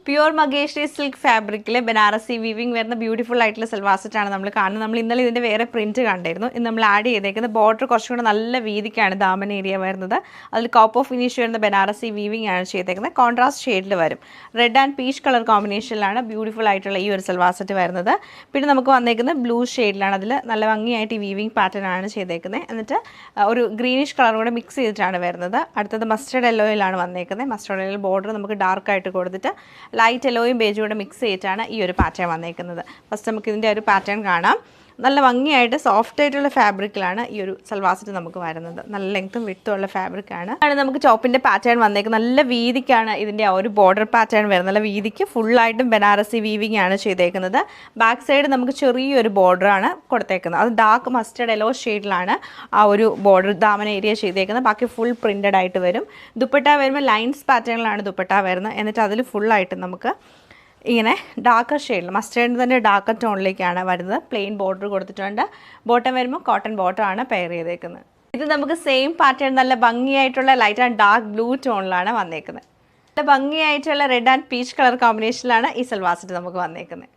Pure മഗേഷ്രി silk ഫാബ്രിക്കിൽ Banarasi weaving വരുന്ന beautiful ആയിട്ടുള്ള സൽവാർ സെറ്റാണ് നമ്മൾ കാണുന്നത്. നമ്മൾ ഇന്നലെ ഇതിൻ്റെ വേറെ പ്രിൻറ്റ് കണ്ടിരുന്നു. ഇന്ന് നമ്മൾ ആഡ് ചെയ്തേക്കുന്നത് ബോർഡർ കുറച്ചും കൂടെ നല്ല വീതിക്കാണ് ദാമൻ ഏരിയ വരുന്നത്. അതിൽ കോപ്പർ ഫിനിഷ് വരുന്ന ബനാറസി വീവിംഗ് ആണ് ചെയ്തേക്കുന്നത്. കോൺട്രാസ്റ്റ് ഷെയ്ഡിൽ വരും. റെഡ് ആൻഡ് പീച്ച് കളർ കോമ്പിനേഷനിലാണ് ബ്യൂട്ടിഫുൾ ആയിട്ടുള്ള ഈ ഒരു സൽവാർ സെറ്റ് വരുന്നത്. പിന്നെ നമുക്ക് വന്നേക്കുന്നത് ബ്ലൂ ഷെയ്ഡിലാണ്. അതിൽ നല്ല ഭംഗിയായിട്ട് ഈ വീവിംഗ് പാറ്റേൺ ആണ് ചെയ്തേക്കുന്നത്. എന്നിട്ട് ഒരു ഗ്രീനിഷ് കളർ കൂടെ മിക്സ് ചെയ്തിട്ടാണ് വരുന്നത്. അടുത്തത് മസ്റ്റർഡ് യെല്ലോയിലാണ് വന്നേക്കുന്നത്. മസ്റ്റർഡ് യെല്ലോ ബോർഡർ നമുക്ക് ഡാർക്കായിട്ട് കൊടുത്തിട്ട് ലൈറ്റ് യെല്ലോയും ബേജും കൂടെ മിക്സ് ചെയ്തിട്ടാണ് ഈ ഒരു പാറ്റേൺ വന്നേക്കുന്നത്. ഫസ്റ്റ് നമുക്ക് ഇതിൻ്റെ ഒരു പാറ്റേൺ കാണാം. നല്ല ഭംഗിയായിട്ട് സോഫ്റ്റ് ആയിട്ടുള്ള ഫാബ്രിക്കിലാണ് ഈ ഒരു സൽവാർ സെറ്റ് നമുക്ക് വരുന്നത്. നല്ല ലെങ്ത്തും വിട്ടും ഉള്ള ഫാബ്രിക്കാണ്. ആണ് നമുക്ക് ടോപ്പിൻ്റെ പാറ്റേൺ വന്നേക്കുന്നത്. നല്ല വീതിക്കാണ് ഇതിൻ്റെ ആ ഒരു ബോർഡർ പാറ്റേൺ വരുന്നത്. നല്ല വീതിക്ക് ഫുള്ളായിട്ടും ബനാറസി വീവിംഗ് ആണ് ചെയ്തേക്കുന്നത്. ബാക്ക് സൈഡ് നമുക്ക് ചെറിയൊരു ബോർഡറാണ് കൊടുത്തേക്കുന്നത്. അത് ഡാർക്ക് മസ്റ്റർഡ് യെല്ലോ ഷെയ്ഡിലാണ് ആ ഒരു ബോർഡർ ദാമൻ ഏരിയ ചെയ്തേക്കുന്നത്. ബാക്കി ഫുൾ പ്രിൻറ്റഡ് ആയിട്ട് വരും. ദുപ്പട്ട വരുമ്പോൾ ലൈൻസ് പാറ്റേണിലാണ് ദുപ്പട്ട വരുന്നത്. എന്നിട്ട് അതിൽ ഫുള്ളായിട്ട് നമുക്ക് ഇങ്ങനെ ഡാർക്കർ ഷെയ്ഡിൽ മസ്റ്റേർഡ് തന്നെ ഡാർക്കർ ടോണിലേക്കാണ് വരുന്നത്. പ്ലെയിൻ ബോർഡർ കൊടുത്തിട്ടുണ്ട്. ബോട്ടം വരുമ്പോൾ കോട്ടൺ ബോട്ടം ആണ് പെയർ ചെയ്തേക്കുന്നത്. ഇത് നമുക്ക് സെയിം പാറ്റേൺ നല്ല ഭംഗിയായിട്ടുള്ള ലൈറ്റ് ആൻഡ് ഡാർക്ക് ബ്ലൂ ടോണിലാണ് വന്നേക്കുന്നത്. നല്ല ഭംഗിയായിട്ടുള്ള റെഡ് ആൻഡ് പീച്ച് കളർ കോമ്പിനേഷനിലാണ് ഈ സൽവാർ സെറ്റ് നമുക്ക് വന്നേക്കുന്നത്.